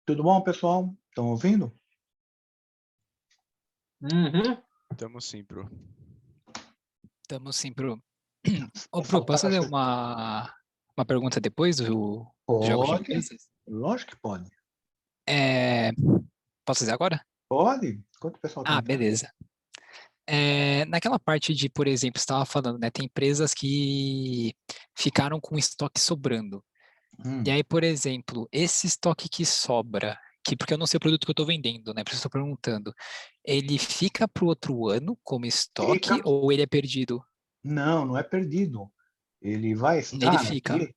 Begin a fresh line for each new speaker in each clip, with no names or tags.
Tudo bom, pessoal? Estão ouvindo?
Uhum.
Estamos sim, Pro.
Estamos sim, Pro. Ô,
Vamos
Pro,
falar
posso fazer
essa-
uma pergunta depois do jogos de
Pode,
empresas?
lógico que pode.
Posso fazer agora?
Pode, enquanto o pessoal está entrando.
Beleza. Naquela parte de, por exemplo, você estava falando, né? Tem empresas que ficaram com estoque sobrando. E aí, por exemplo, esse estoque que sobra, porque eu não sei o produto que eu estou vendendo, né? Por isso eu estou perguntando. Ele fica para o outro ano como estoque
Fica.
ou ele é perdido?
Não, não é perdido. Ele vai
Ele
estar
fica.
aqui.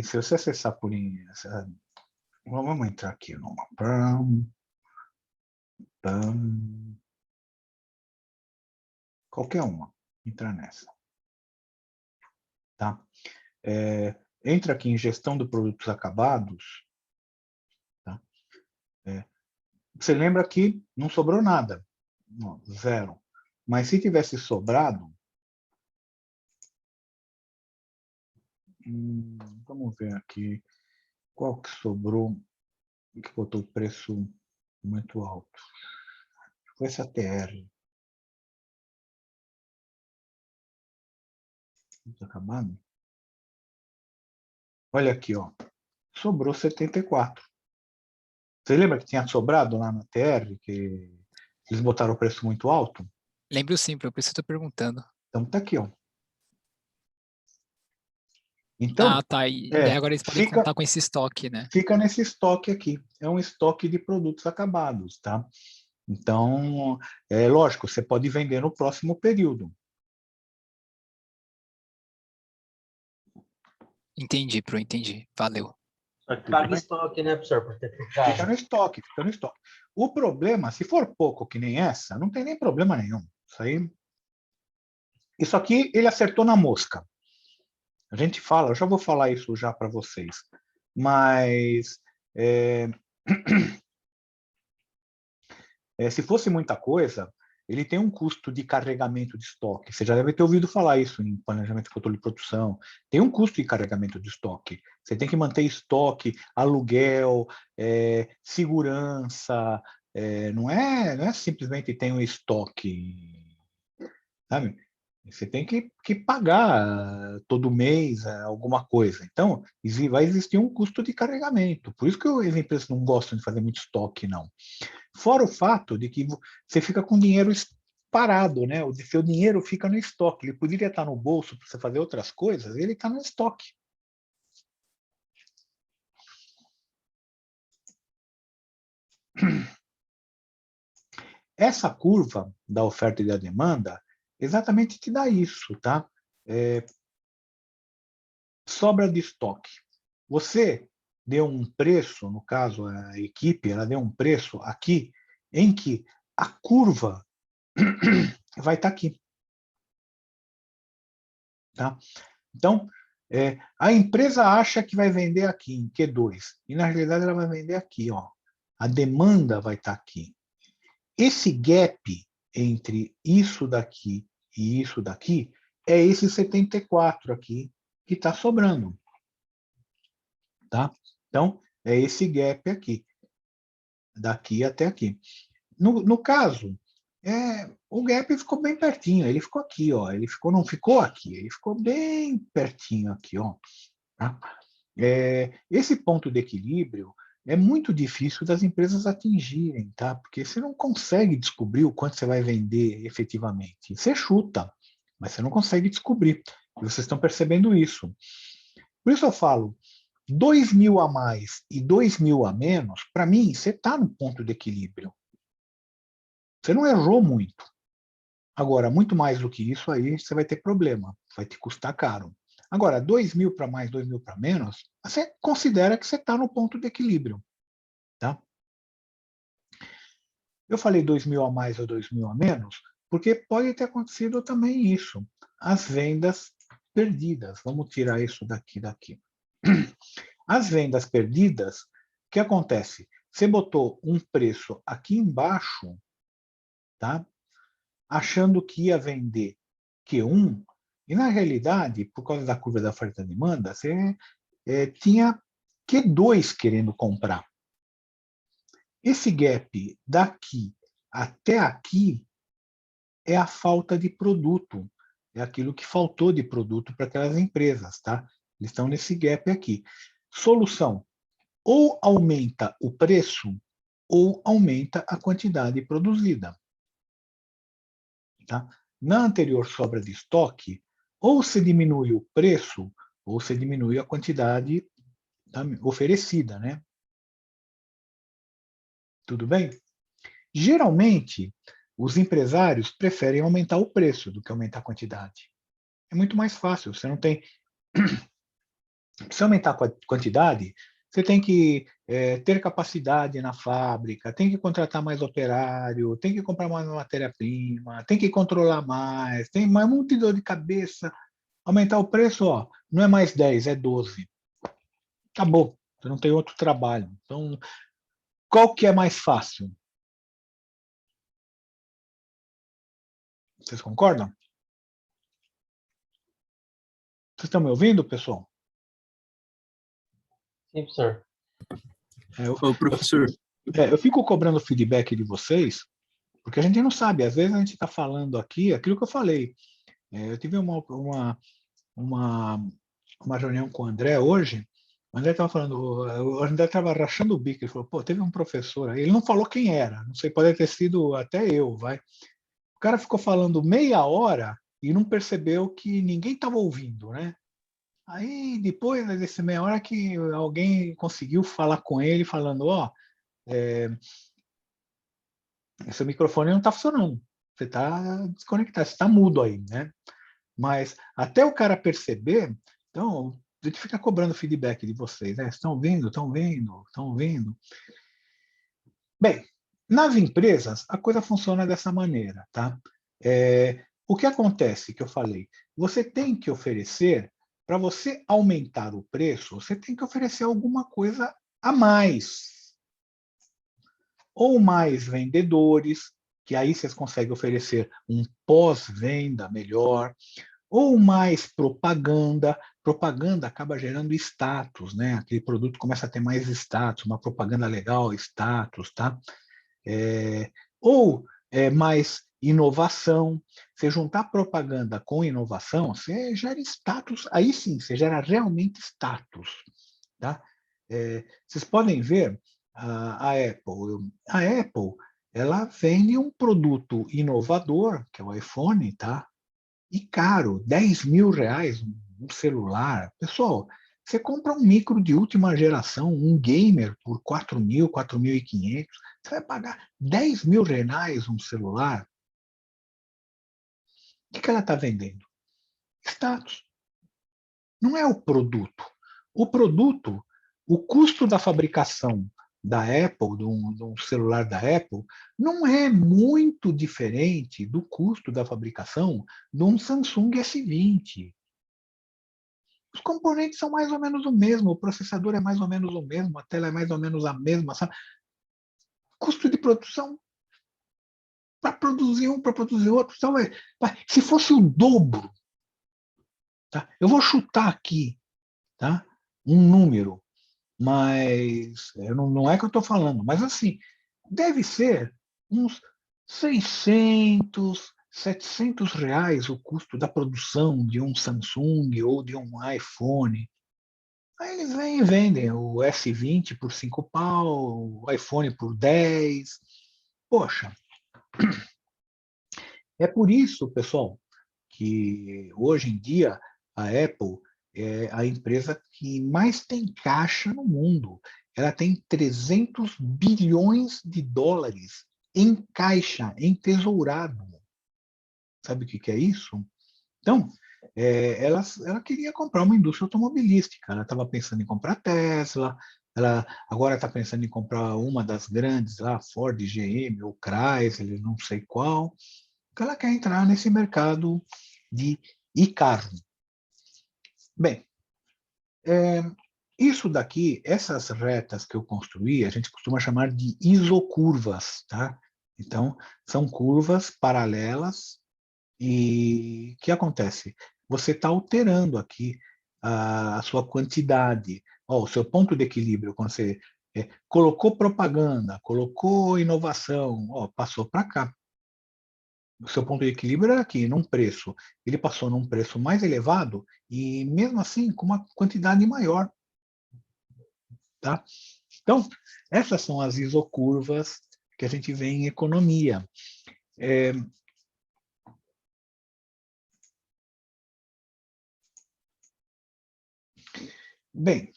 Se você acessar por... Vamos entrar aqui numa... Qualquer uma. Entrar nessa. Tá? Entra aqui em gestão de produtos acabados. Tá? Você lembra que não sobrou nada. Não, zero. Mas se tivesse sobrado... vamos ver aqui. Qual que sobrou? Que botou o preço muito alto. Foi essa TR. Está acabando? Olha aqui, ó. Sobrou 74. Você lembra que tinha sobrado lá na TR, que eles botaram o preço muito alto?
Lembro sim, por isso eu estou perguntando.
Então tá aqui, ó. Então,
Tá. E daí agora eles podem contar com esse estoque, né?
Fica nesse estoque aqui. É um estoque de produtos acabados, tá? Então, lógico, você pode vender no próximo período.
Entendi, Pro, entendi. Valeu.
Só que paga estoque, né, professor? Por ter ficado.
Fica no estoque, fica no estoque. O problema, se for pouco que nem essa, não tem nem problema nenhum. Isso aqui ele acertou na mosca. A gente fala, eu já vou falar isso já para vocês. Mas se fosse muita coisa, ele tem um custo de carregamento de estoque. Você já deve ter ouvido falar isso em planejamento de controle de produção. Tem um custo de carregamento de estoque. Você tem que manter estoque, aluguel, segurança. Não é simplesmente tem um estoque, sabe? Você tem que pagar todo mês alguma coisa. Então, vai existir um custo de carregamento. Por isso que as empresas não gostam de fazer muito estoque, não. Fora o fato de que você fica com dinheiro parado, né? O seu dinheiro fica no estoque. Ele poderia estar no bolso para você fazer outras coisas, ele está no estoque. Essa curva da oferta e da demanda exatamente te dá isso, tá? Sobra de estoque. Você deu um preço, no caso a equipe, ela deu um preço aqui em que a curva vai estar aqui. Tá? Então, a empresa acha que vai vender aqui em Q2, e na realidade ela vai vender aqui. Ó. A demanda vai estar aqui. Esse gap entre isso daqui e isso daqui é esse 74 aqui que está sobrando. Tá? Então, é esse gap aqui, daqui até aqui. No caso, o gap ficou bem pertinho, ele ficou aqui, ó, não ficou aqui, ele ficou bem pertinho aqui, ó. Tá? Esse ponto de equilíbrio é muito difícil das empresas atingirem, tá? Porque você não consegue descobrir o quanto você vai vender efetivamente. Você chuta, mas você não consegue descobrir. E vocês estão percebendo isso. Por isso eu falo, 2.000 a mais e 2.000 a menos, para mim, você está no ponto de equilíbrio. Você não errou muito. Agora, muito mais do que isso, aí você vai ter problema, vai te custar caro. Agora, 2.000 para mais, 2.000 para menos, você considera que você está no ponto de equilíbrio. Tá? Eu falei 2.000 a mais ou 2.000 a menos, porque pode ter acontecido também isso. As vendas perdidas. Vamos tirar isso daqui. As vendas perdidas, o que acontece? Você botou um preço aqui embaixo, tá? Achando que ia vender Q1, E, na realidade, por causa da curva da oferta e demanda, você tinha Q2 querendo comprar. Esse gap daqui até aqui é a falta de produto, é aquilo que faltou de produto para aquelas empresas, tá? Eles estão nesse gap aqui. Solução: ou aumenta o preço, ou aumenta a quantidade produzida. Tá? Na anterior sobra de estoque, ou se diminui o preço, ou se diminui a quantidade oferecida, né? Tudo bem? Geralmente, os empresários preferem aumentar o preço do que aumentar a quantidade. É muito mais fácil, você não tem... Se aumentar a quantidade, você tem que ter capacidade na fábrica, tem que contratar mais operário, tem que comprar mais matéria-prima, tem que controlar mais, tem mais um monte de dor de cabeça. Aumentar o preço, ó, não é mais 10, é 12. Acabou, você não tem outro trabalho. Então, qual que é mais fácil? Vocês concordam? Vocês estão me ouvindo, pessoal?
Sim, professor.
Ô, professor.
Eu fico cobrando feedback de vocês, porque a gente não sabe. Às vezes a gente está falando aqui aquilo que eu falei. Eu tive uma reunião com o André hoje. O André estava falando, o André estava rachando o bico. Ele falou, pô, teve um professor aí. Ele não falou quem era, não sei, pode ter sido até eu, vai. O cara ficou falando meia hora e não percebeu que ninguém estava ouvindo, né? Aí, depois desse meia hora que alguém conseguiu falar com ele, falando, ó, seu microfone não está funcionando, você está desconectado, você está mudo aí, né? Mas até o cara perceber, então, a gente fica cobrando feedback de vocês, né? Estão vendo, estão vendo, estão vendo. Bem, nas empresas, a coisa funciona dessa maneira, tá? O que acontece, que eu falei, você tem que oferecer, para você aumentar o preço, você tem que oferecer alguma coisa a mais. Ou mais vendedores, que aí vocês conseguem oferecer um pós-venda melhor, ou mais propaganda. Propaganda acaba gerando status, né? Aquele produto começa a ter mais status, uma propaganda legal, status, tá? Ou mais inovação. Você juntar propaganda com inovação, você gera status, aí sim, você gera realmente status, tá? Vocês podem ver a Apple. A Apple, ela vende um produto inovador, que é o iPhone, tá? E caro, R$ 10.000 um celular. Pessoal, você compra um micro de última geração, um gamer, por 4.000, 4.500, você vai pagar R$ 10.000 um celular? O que ela está vendendo? Status. Não é o produto. O produto, o custo da fabricação da Apple, de um celular da Apple, não é muito diferente do custo da fabricação de um Samsung S20. Os componentes são mais ou menos o mesmo, o processador é mais ou menos o mesmo, a tela é mais ou menos a mesma. Sabe? Custo de produção para produzir um, para produzir outro. Então, se fosse o dobro, tá? Eu vou chutar aqui, tá? Um número, mas não é que eu estou falando, mas assim, deve ser uns 600, R$ 700 o custo da produção de um Samsung ou de um iPhone. Aí eles vêm e vendem o S20 por 5 pau, o iPhone por 10. Poxa, é por isso, pessoal, que hoje em dia a Apple é a empresa que mais tem caixa no mundo. Ela tem 300 bilhões de dólares em caixa, entesourado. Sabe o que é isso? Então, ela queria comprar uma indústria automobilística. Ela estava pensando em comprar Tesla, ela agora está pensando em comprar uma das grandes lá, Ford, GM ou Chrysler, não sei qual. Porque ela quer entrar nesse mercado de e-carro. Bem, isso daqui, essas retas que eu construí, a gente costuma chamar de isocurvas, tá? Então, são curvas paralelas e o que acontece? você está alterando aqui a sua quantidade. Ó, o seu ponto de equilíbrio, quando você colocou propaganda, colocou inovação, ó, passou para cá. O seu ponto de equilíbrio era aqui, num preço. Ele passou num preço mais elevado e, mesmo assim, com uma quantidade maior. Tá? Então, essas são as isocurvas que a gente vê em economia. Bem,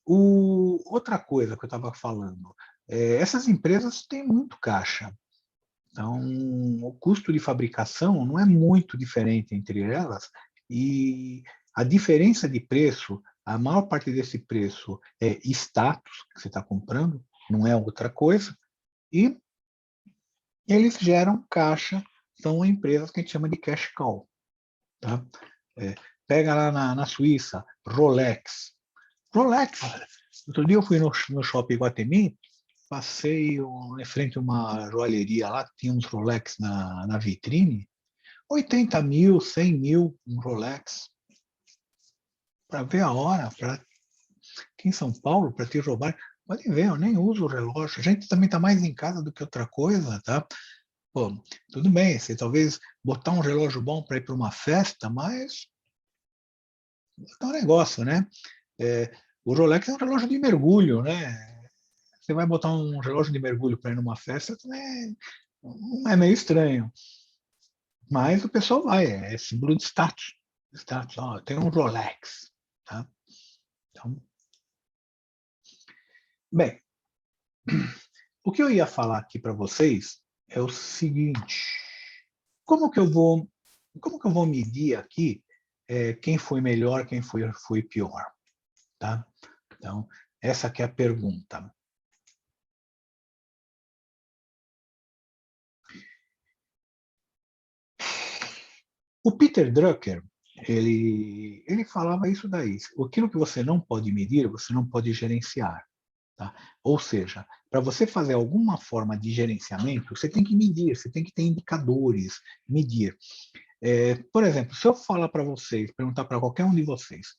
outra coisa que eu estava falando, essas empresas têm muito caixa. Então, o custo de fabricação não é muito diferente entre elas e a diferença de preço, a maior parte desse preço é status que você está comprando, não é outra coisa, e eles geram caixa, são empresas que a gente chama de cash cow. Tá? Pega lá na Suíça, Rolex. Rolex, outro dia eu fui no Shopping Iguatemi, passei em frente a uma joalheria lá, que tinha uns Rolex na vitrine, 80 mil, 100 mil, um Rolex. Para ver a hora, aqui em São Paulo, para te roubar. Podem ver, eu nem uso o relógio. A gente também está mais em casa do que outra coisa, tá? Pô, tudo bem, você talvez botar um relógio bom para ir para uma festa, mas é um negócio, né? O Rolex é um relógio de mergulho, né? Você vai botar um relógio de mergulho para ir numa festa, também é meio estranho. Mas o pessoal vai, é símbolo de status. Status, ó, tem um Rolex. Tá? Então, bem, o que eu ia falar aqui para vocês é o seguinte: como que eu vou medir aqui quem foi melhor, quem foi pior? Tá? Então, essa aqui é a pergunta. O Peter Drucker, ele falava isso daí. Aquilo que você não pode medir, você não pode gerenciar. Tá? Ou seja, para você fazer alguma forma de gerenciamento, você tem que medir, você tem que ter indicadores, medir. Por exemplo, se eu falar para vocês, perguntar para qualquer um de vocês,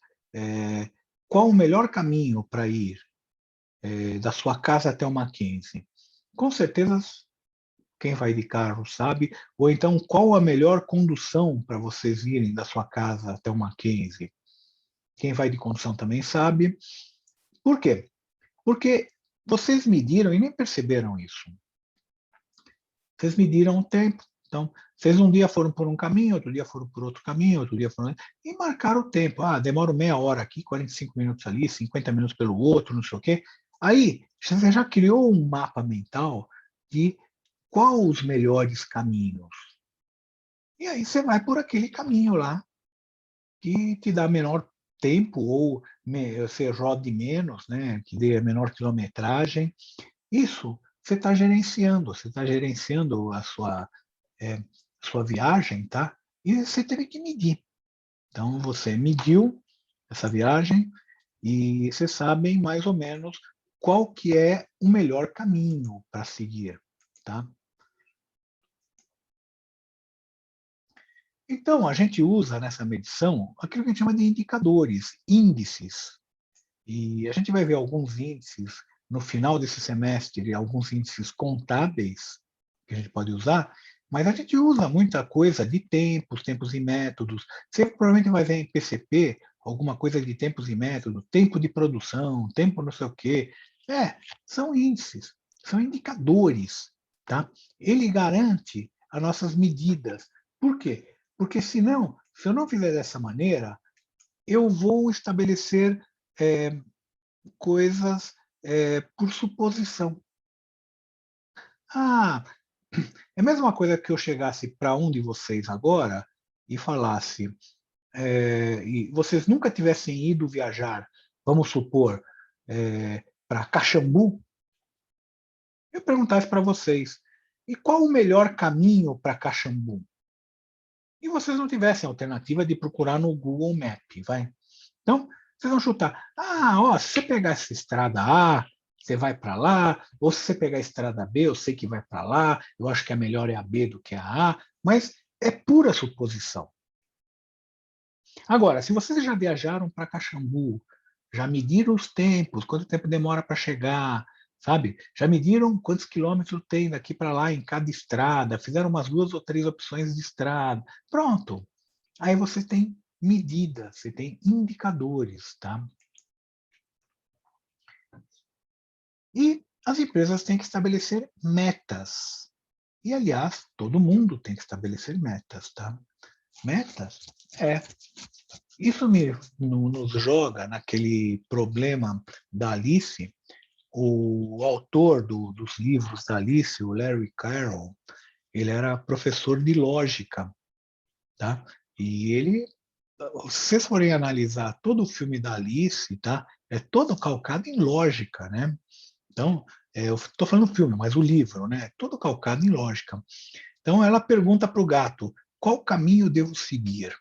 qual o melhor caminho para ir da sua casa até o Mackenzie? Com certeza, quem vai de carro sabe. Ou então, qual a melhor condução para vocês irem da sua casa até o Mackenzie? Quem vai de condução também sabe. Por quê? Porque vocês mediram e nem perceberam isso. Vocês mediram o tempo. Então, vocês um dia foram por um caminho, outro dia foram por outro caminho, outro dia foram... E marcaram o tempo. Ah, demora meia hora aqui, 45 minutos ali, 50 minutos pelo outro, não sei o quê. Aí, você já criou um mapa mental de quais os melhores caminhos. E aí você vai por aquele caminho lá, que te dá menor tempo, ou você rode menos, né, que dê menor quilometragem. Isso você está gerenciando a sua viagem, tá? E você teve que medir. Então, você mediu essa viagem e vocês sabem mais ou menos qual que é o melhor caminho para seguir, tá? Então, a gente usa nessa medição aquilo que a gente chama de indicadores, índices. E a gente vai ver alguns índices no final desse semestre, alguns índices contábeis que a gente pode usar, mas a gente usa muita coisa de tempos e métodos. Você provavelmente vai ver em PCP alguma coisa de tempos e métodos, tempo de produção, tempo não sei o quê. São índices, são indicadores. Tá? Ele garante as nossas medidas. Por quê? Porque senão, se eu não fizer dessa maneira, eu vou estabelecer coisas por suposição. Ah, é a mesma coisa que eu chegasse para um de vocês agora e falasse, e vocês nunca tivessem ido viajar, vamos supor, para Caxambu, eu perguntasse para vocês, e qual o melhor caminho para Caxambu? E vocês não tivessem alternativa de procurar no Google Map, vai? Então, vocês vão chutar. Se você pegar essa estrada A, você vai para lá, ou se você pegar a estrada B, eu sei que vai para lá, eu acho que a melhor é a B do que a A, mas é pura suposição. Agora, se vocês já viajaram para Caxambu, já mediram os tempos, quanto tempo demora para chegar, sabe? Já mediram quantos quilômetros tem daqui para lá em cada estrada, fizeram umas 2 ou 3 opções de estrada. Pronto. Aí você tem medidas, você tem indicadores, tá? E as empresas têm que estabelecer metas. E, aliás, todo mundo tem que estabelecer metas, tá? Metas isso nos joga naquele problema da Alice. O autor dos livros da Alice, o Larry Carroll, ele era professor de lógica, tá? E ele, se vocês forem analisar todo o filme da Alice, tá? É todo calcado em lógica, né? Então, eu estou falando do filme, mas o livro, né? Todo calcado em lógica. Então, ela pergunta para o gato: qual caminho devo seguir?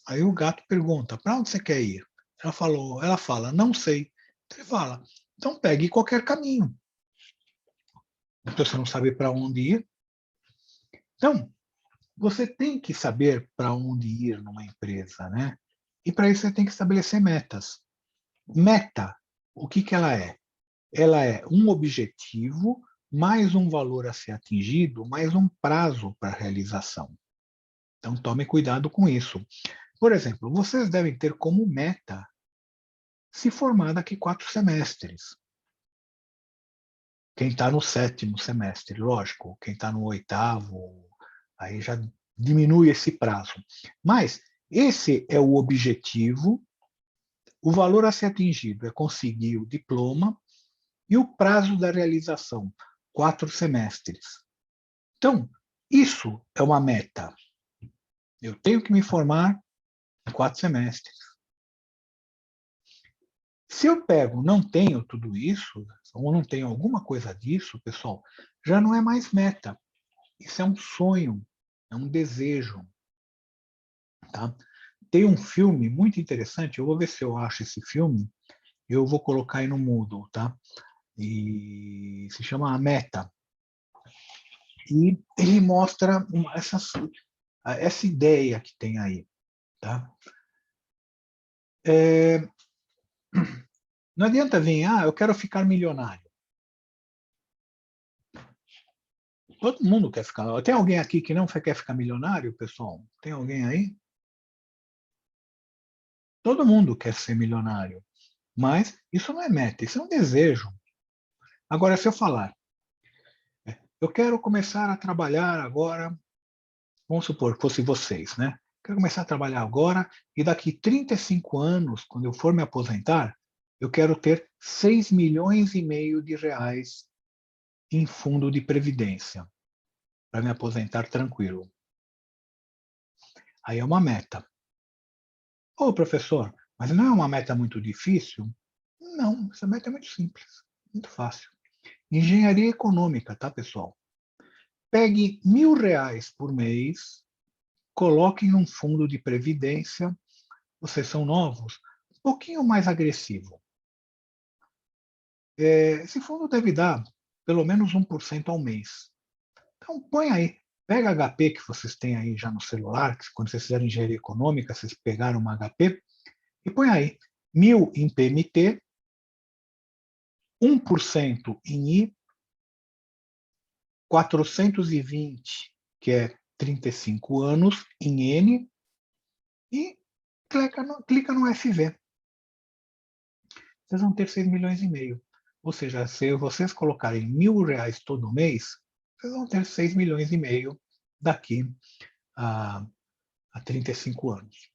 Aí o gato pergunta: para onde você quer ir? Ela fala: não sei. Então ele fala: então pegue qualquer caminho. Então você não sabe para onde ir. Então, você tem que saber para onde ir numa empresa, né? E para isso você tem que estabelecer metas. Meta, o que ela é? Ela é um objetivo mais um valor a ser atingido, mais um prazo para realização. Então tome cuidado com isso. Por exemplo, vocês devem ter como meta se formar daqui 4 semestres. Quem está no 7º semestre, lógico, quem está no 8º, aí já diminui esse prazo. Mas esse é o objetivo, o valor a ser atingido é conseguir o diploma e o prazo da realização, 4 semestres. Então, isso é uma meta. Eu tenho que me formar em 4 semestres. Se eu pego, não tenho tudo isso, ou não tenho alguma coisa disso, pessoal, já não é mais meta. Isso é um sonho, é um desejo. Tá? Tem um filme muito interessante, eu vou ver se eu acho esse filme, eu vou colocar aí no Moodle, tá? E se chama A Meta. E ele mostra essa ideia que tem aí. Tá? Não adianta vir, eu quero ficar milionário. Todo mundo quer ficar. Tem alguém aqui que não quer ficar milionário, pessoal? Tem alguém aí? Todo mundo quer ser milionário. Mas isso não é meta, isso é um desejo. Agora, se eu falar, eu quero começar a trabalhar agora, vamos supor que fosse vocês, né? Quero começar a trabalhar agora e daqui 35 anos, quando eu for me aposentar, eu quero ter 6,5 milhões de reais em fundo de previdência para me aposentar tranquilo. Aí é uma meta. Ô, professor, mas não é uma meta muito difícil? Não, essa meta é muito simples, muito fácil. Engenharia econômica, tá, pessoal? Pegue R$ 1.000 por mês, coloque em um fundo de previdência, vocês são novos, um pouquinho mais agressivo. Esse fundo deve dar pelo menos 1% ao mês. Então, põe aí, pega HP que vocês têm aí já no celular, que quando vocês fizerem engenharia econômica, vocês pegaram uma HP, e põe aí 1.000 em PMT, 1% em I, 420, que é 35 anos, em N, e clica no FV. Vocês vão ter 6,5 milhões. Ou seja, se vocês colocarem R$ 1.000 todo mês, vocês vão ter 6,5 milhões daqui a 35 anos.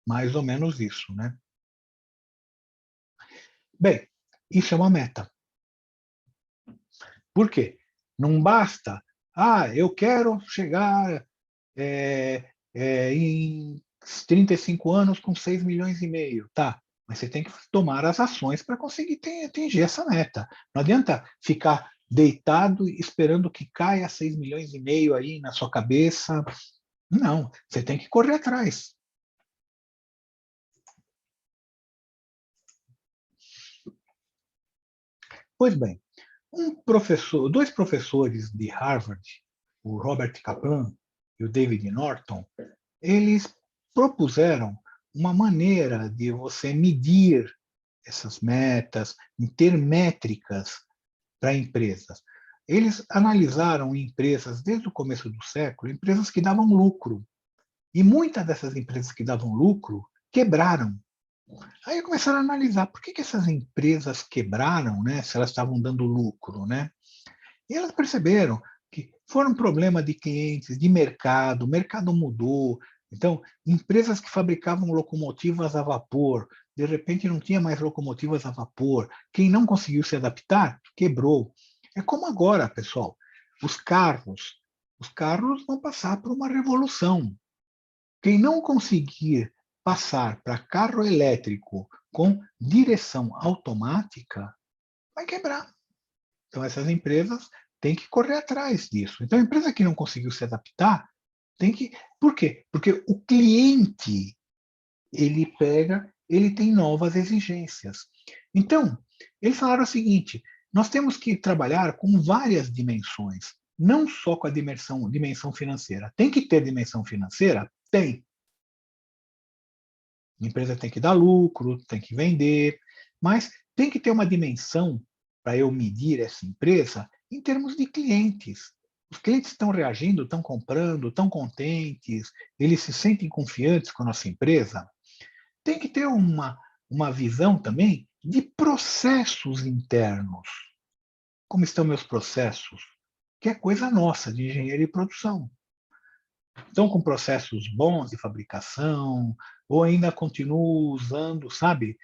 Mais ou menos isso, né? Bem, isso é uma meta. Por quê? Não basta, eu quero chegar em 35 anos com 6,5 milhões. Tá, mas você tem que tomar as ações para conseguir atingir essa meta. Não adianta ficar deitado esperando que caia 6,5 milhões aí na sua cabeça. Não, você tem que correr atrás. Pois bem, dois professores de Harvard, o Robert Kaplan e o David Norton, eles propuseram uma maneira de você medir essas metas, ter métricas para empresas. Eles analisaram empresas desde o começo do século, empresas que davam lucro. E muitas dessas empresas que davam lucro quebraram. Aí começaram a analisar por que essas empresas quebraram, né, se elas estavam dando lucro, né? E elas perceberam que foram um problema de clientes, de mercado, o mercado mudou. Então, empresas que fabricavam locomotivas a vapor, de repente não tinha mais locomotivas a vapor. Quem não conseguiu se adaptar, quebrou. É como agora, pessoal, os carros. Os carros vão passar por uma revolução. Quem não conseguir passar para carro elétrico com direção automática, vai quebrar. Então, essas empresas têm que correr atrás disso. Então, a empresa que não conseguiu se adaptar, tem que... Por quê? Porque o cliente, ele tem novas exigências. Então, eles falaram o seguinte, nós temos que trabalhar com várias dimensões, não só com a dimensão financeira. Tem que ter dimensão financeira? Tem. A empresa tem que dar lucro, tem que vender, mas tem que ter uma dimensão para eu medir essa empresa em termos de clientes. Os clientes estão reagindo, estão comprando, estão contentes, eles se sentem confiantes com a nossa empresa. Tem que ter uma visão também de processos internos. Como estão meus processos? Que é coisa nossa, de engenharia e produção. Estão com processos bons de fabricação, ou ainda continuam usando, sabe,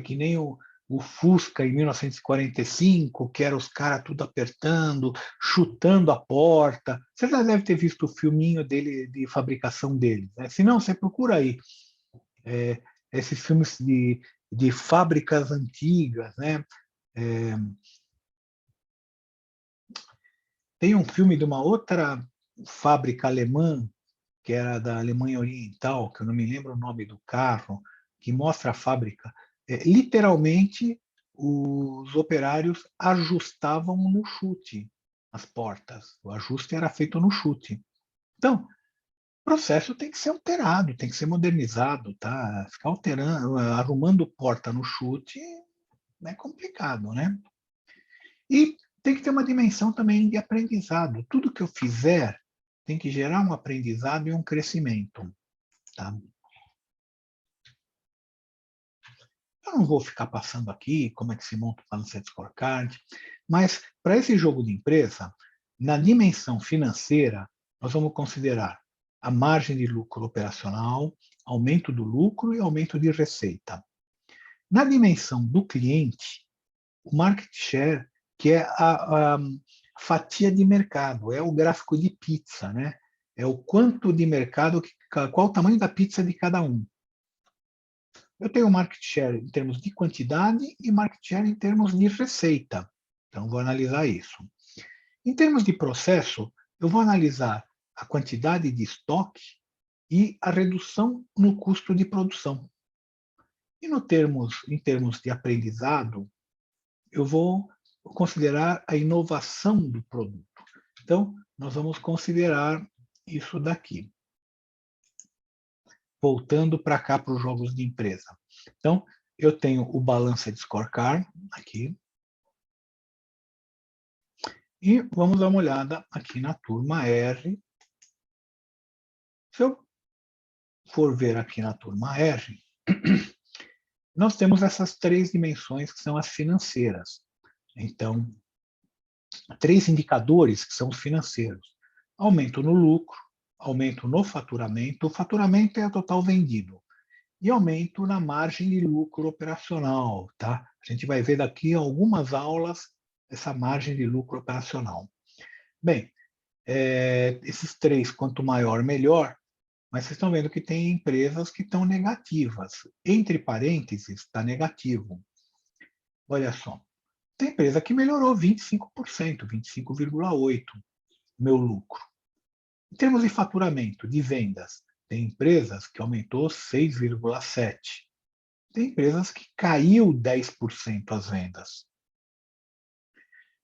que nem o Fusca em 1945, que era os caras tudo apertando, chutando a porta. Você já deve ter visto o filminho dele, de fabricação dele. Né? Se não, você procura aí. Esses filmes de fábricas antigas. Né? Tem um filme de uma outra fábrica alemã, que era da Alemanha Oriental, que eu não me lembro o nome do carro, que mostra a fábrica. Literalmente, os operários ajustavam no chute as portas. O ajuste era feito no chute. Então, o processo tem que ser alterado, tem que ser modernizado, tá? Ficar alterando, arrumando porta no chute é complicado, né? E tem que ter uma dimensão também de aprendizado. Tudo que eu fizer tem que gerar um aprendizado e um crescimento. Tá? Eu não vou ficar passando aqui como é que se monta o Balanced Scorecard, mas para esse jogo de empresa, na dimensão financeira, nós vamos considerar a margem de lucro operacional, aumento do lucro e aumento de receita. Na dimensão do cliente, o market share, que é a fatia de mercado, é o gráfico de pizza, né? É o quanto de mercado, qual o tamanho da pizza de cada um. Eu tenho market share em termos de quantidade e market share em termos de receita. Então, vou analisar isso. Em termos de processo, eu vou analisar a quantidade de estoque e a redução no custo de produção. E em termos de aprendizado, eu vou considerar a inovação do produto. Então, nós vamos considerar isso daqui. Voltando para cá para os jogos de empresa. Então, eu tenho o Balanced Scorecard aqui. E vamos dar uma olhada aqui na turma R. Se eu for ver aqui na turma R, nós temos essas três dimensões que são as financeiras. Então, três indicadores que são os financeiros. Aumento no lucro, aumento no faturamento. O faturamento é o total vendido. E aumento na margem de lucro operacional. Tá? A gente vai ver daqui a algumas aulas essa margem de lucro operacional. Bem, esses três, quanto maior, melhor, mas vocês estão vendo que tem empresas que estão negativas. Entre parênteses, está negativo. Olha só, tem empresa que melhorou 25%, 25,8% meu lucro. Em termos de faturamento, de vendas, tem empresas que aumentou 6,7%. Tem empresas que caiu 10% as vendas.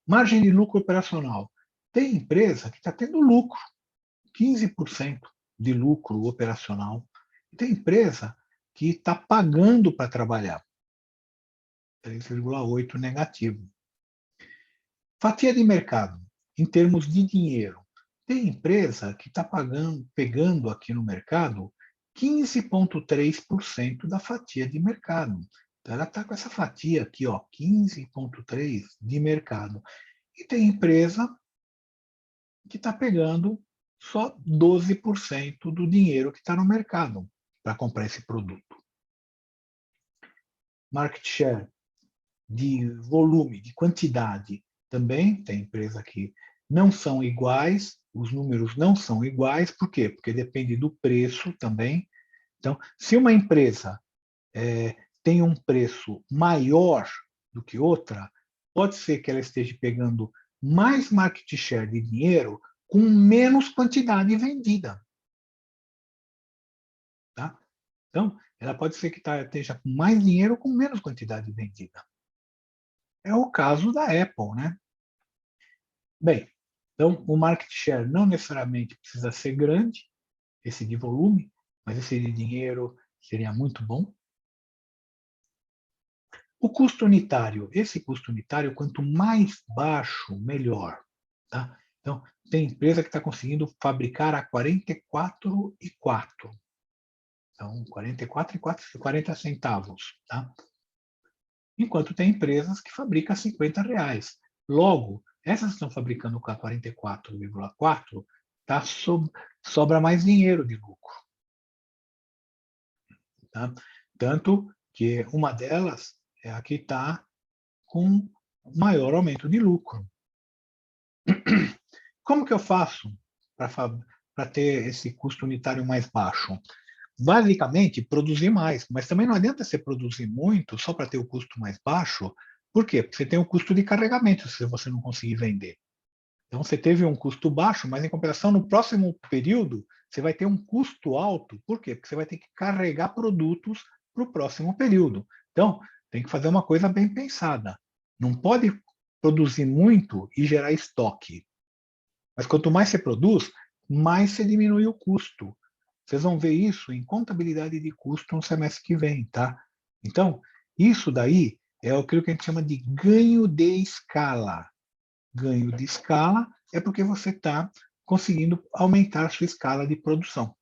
Margem de lucro operacional. Tem empresa que está tendo lucro, 15% de lucro operacional. Tem empresa que está pagando para trabalhar. 3,8 negativo. Fatia de mercado, em termos de dinheiro. Tem empresa que está pegando aqui no mercado 15,3% da fatia de mercado. Então, ela está com essa fatia aqui, 15,3% de mercado. E tem empresa que está pegando só 12% do dinheiro que está no mercado para comprar esse produto. Market share de volume, de quantidade, também tem empresa que não são iguais, os números não são iguais, por quê? Porque depende do preço também. Então, se uma empresa tem um preço maior do que outra, pode ser que ela esteja pegando mais market share de dinheiro com menos quantidade vendida. Tá? Então, ela pode ser que esteja com mais dinheiro com menos quantidade vendida. É o caso da Apple, né? Bem, então o market share não necessariamente precisa ser grande, esse de volume, mas esse de dinheiro seria muito bom. O custo unitário, esse custo unitário, quanto mais baixo, melhor. Tá? Então, tem empresa que está conseguindo fabricar a 44,4. Então, 44,40 centavos. Tá? Enquanto tem empresas que fabricam a R$50. Logo, essas que estão fabricando com a 44,4, sobra mais dinheiro de lucro. Tá? Tanto que uma delas é a que está com maior aumento de lucro. Como que eu faço para ter esse custo unitário mais baixo? Basicamente, produzir mais. Mas também não adianta você produzir muito só para ter o custo mais baixo. Por quê? Porque você tem o custo de carregamento se você não conseguir vender. Então, você teve um custo baixo, mas em compensação, no próximo período, você vai ter um custo alto. Por quê? Porque você vai ter que carregar produtos para o próximo período. Então, tem que fazer uma coisa bem pensada. Não pode produzir muito e gerar estoque. Mas quanto mais você produz, mais você diminui o custo. Vocês vão ver isso em contabilidade de custo no semestre que vem, tá? Então, isso daí é aquilo que a gente chama de ganho de escala. Ganho de escala é porque você está conseguindo aumentar a sua escala de produção.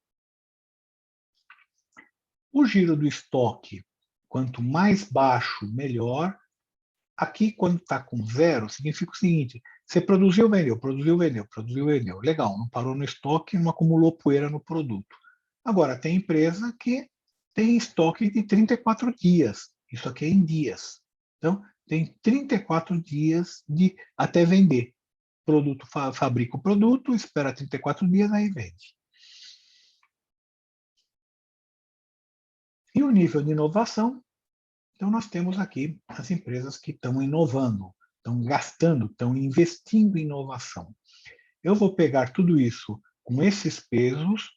O giro do estoque, quanto mais baixo, melhor. Aqui, quando está com zero, significa o seguinte: você produziu, vendeu, produziu, vendeu, produziu, vendeu. Legal, não parou no estoque, não acumulou poeira no produto. Agora, tem empresa que tem estoque de 34 dias. Isso aqui é em dias. Então, tem 34 dias até vender. Produto fabrica o produto, espera 34 dias, aí vende. E o nível de inovação? Então, nós temos aqui as empresas que estão inovando, estão gastando, estão investindo em inovação. Eu vou pegar tudo isso com esses pesos,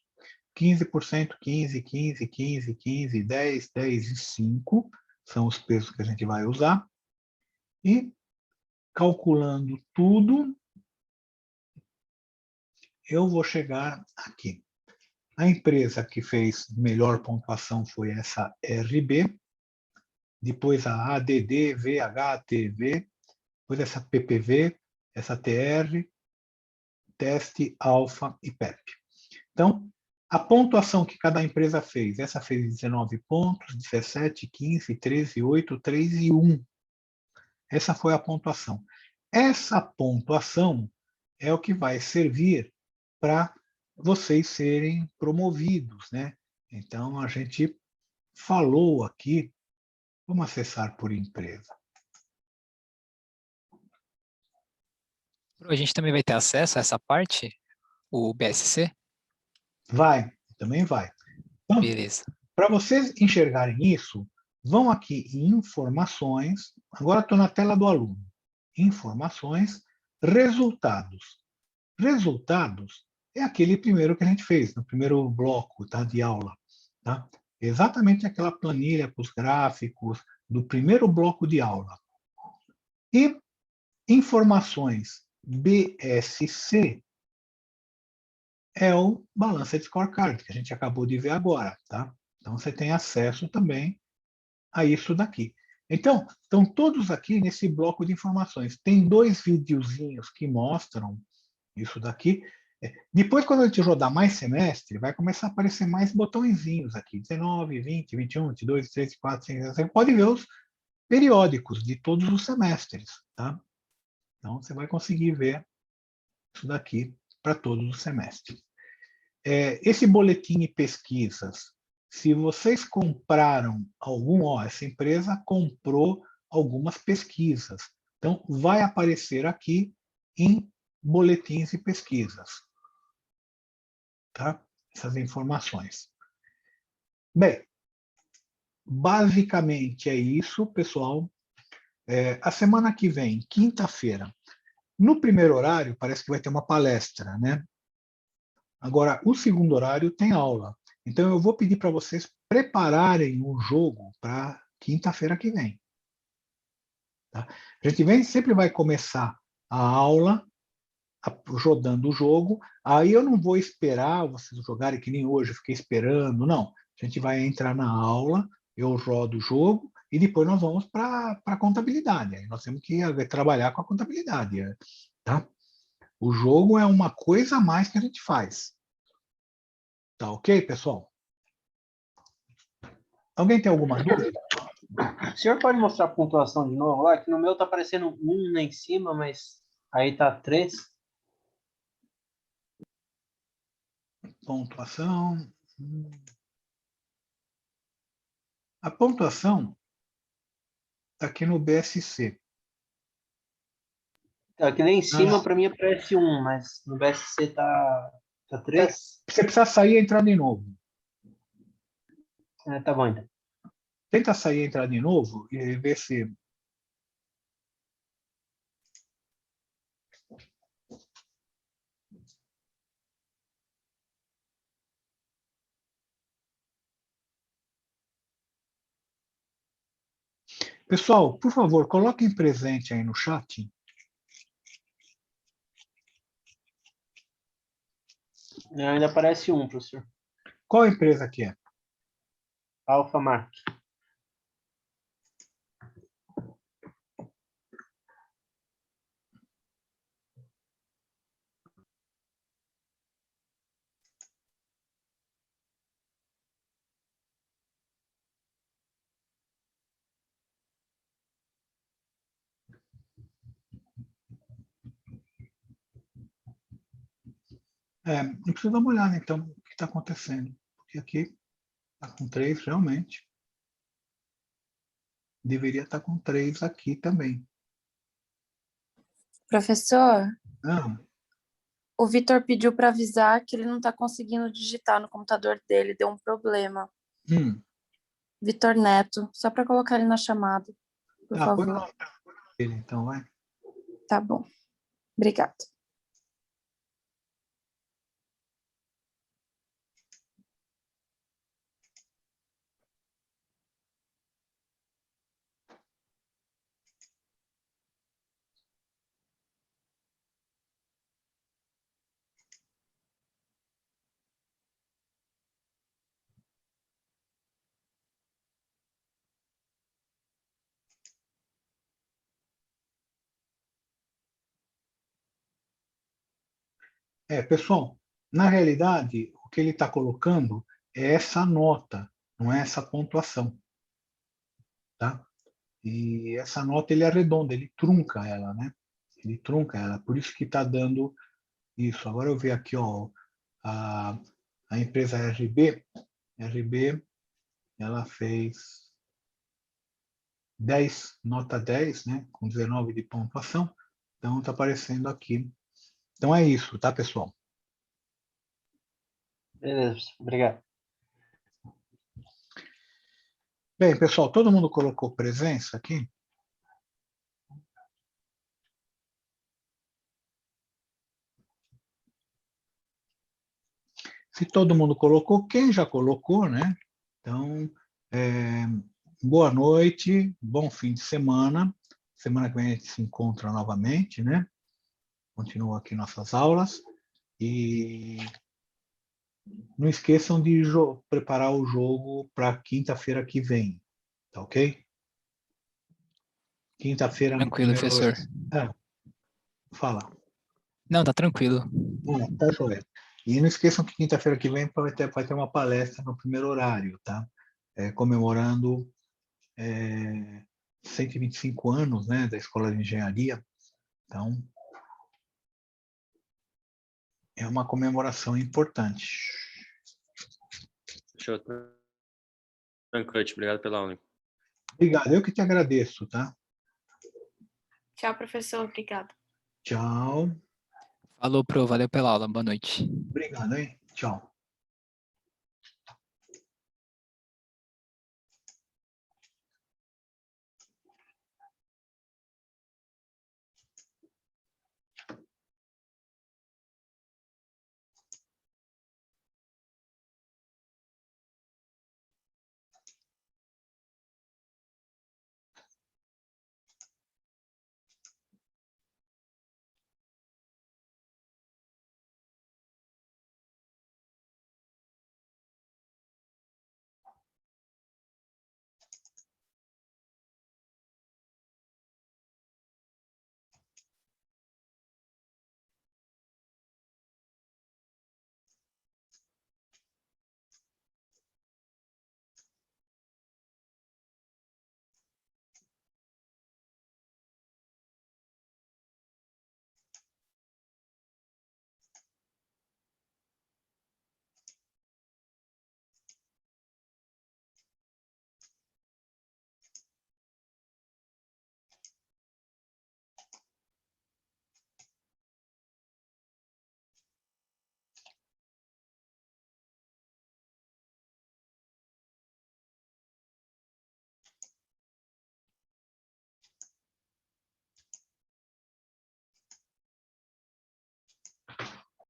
15%, 15%, 15%, 15%, 15%, 10%, 10% e 5%, são os pesos que a gente vai usar, e calculando tudo, eu vou chegar aqui. A empresa que fez melhor pontuação foi essa RB, depois a ADD, VHTV, depois essa PPV, essa TR, Teste, Alfa e PEP. Então, a pontuação que cada empresa fez, essa fez 19 pontos, 17, 15, 13, 8, 3 e 1. Essa foi a pontuação. Essa pontuação é o que vai servir para vocês serem promovidos, né? Então, a gente falou aqui, vamos acessar por empresa.
A gente também vai ter acesso a essa parte, o BSC?
Vai, também vai. Então,
beleza.
Para vocês enxergarem isso, vão aqui em informações, agora estou na tela do aluno. Informações, resultados. Resultados é aquele primeiro que a gente fez, no primeiro bloco, tá, de aula. Tá? Exatamente aquela planilha com os gráficos do primeiro bloco de aula. E informações BSC é o Balanced Scorecard, que a gente acabou de ver agora. Tá? Então, você tem acesso também a isso daqui. Então, estão todos aqui nesse bloco de informações. Tem 2 videozinhos que mostram isso daqui. Depois, quando a gente rodar mais semestre, vai começar a aparecer mais botõezinhos aqui. 19, 20, 21, 22, 23, 24, 25. Você pode ver os periódicos de todos os semestres. Tá? Então, você vai conseguir ver isso daqui para todos os semestres. Esse boletim e pesquisas, se vocês compraram essa empresa comprou algumas pesquisas. Então, vai aparecer aqui em boletins e pesquisas. Tá? Essas informações. Bem, basicamente é isso, pessoal. A semana que vem, quinta-feira, no primeiro horário, parece que vai ter uma palestra, né? Agora, o segundo horário tem aula. Então, eu vou pedir para vocês prepararem o jogo para quinta-feira que vem. Tá? A gente sempre vai começar a aula rodando o jogo. Aí eu não vou esperar vocês jogarem que nem hoje, eu fiquei esperando. Não. A gente vai entrar na aula, eu rodo o jogo e depois nós vamos para a contabilidade. Aí nós temos que trabalhar com a contabilidade. Tá? O jogo é uma coisa a mais que a gente faz. Tá ok, pessoal? Alguém tem alguma dúvida?
O senhor pode mostrar a pontuação de novo lá? Que no meu está aparecendo 1 lá em cima, mas aí está 3.
Pontuação. A pontuação está aqui no BSC.
Aqui lá em cima, para mim, aparece 1, mas no BSC está 3.
Você precisa sair e entrar de novo.
Tá bom, então.
Tenta sair e entrar de novo e ver se... Pessoal, por favor, coloquem presente aí no chat.
Ainda aparece 1, professor.
Qual empresa que é?
Alfamark.
Não precisa dar uma olhada, então, o que está acontecendo. Porque aqui está com 3, realmente. Deveria estar com 3 aqui também.
Professor,
Não.
o Vitor pediu para avisar que ele não está conseguindo digitar no computador dele, deu um problema. Vitor Neto, só para colocar ele na chamada, por
Põe o
favor.
nome dele, então, vai.
Tá bom. Obrigada.
Pessoal, na realidade, o que ele está colocando é essa nota, não é essa pontuação. Tá? E essa nota ele arredonda, ele trunca ela, né? Ele trunca ela, por isso que está dando isso. Agora eu vi aqui, ó, a empresa RB, ela fez 10, nota 10, né? Com 19 de pontuação. Então está aparecendo aqui. Então é isso, tá, pessoal?
Beleza, obrigado.
Bem, pessoal, todo mundo colocou presença aqui? Se todo mundo colocou, quem já colocou, né? Então, boa noite, bom fim de semana. Semana que vem a gente se encontra novamente, né? Continua aqui nossas aulas. E Não esqueçam de preparar o jogo para quinta-feira que vem, tá ok? Quinta-feira no
Tranquilo,
primeiro
professor.
horário. Fala.
Não, tá tranquilo.
Tá joia. E não esqueçam que quinta-feira que vem vai ter uma palestra no primeiro horário, tá? Comemorando 125 anos, né, da Escola de Engenharia. Então, é uma comemoração importante.
Show. Tranquilo, obrigado pela aula.
Obrigado, eu que te agradeço, tá?
Tchau, professor. Obrigada.
Tchau.
Falou, Pro. Valeu pela aula. Boa noite.
Obrigado, hein? Tchau.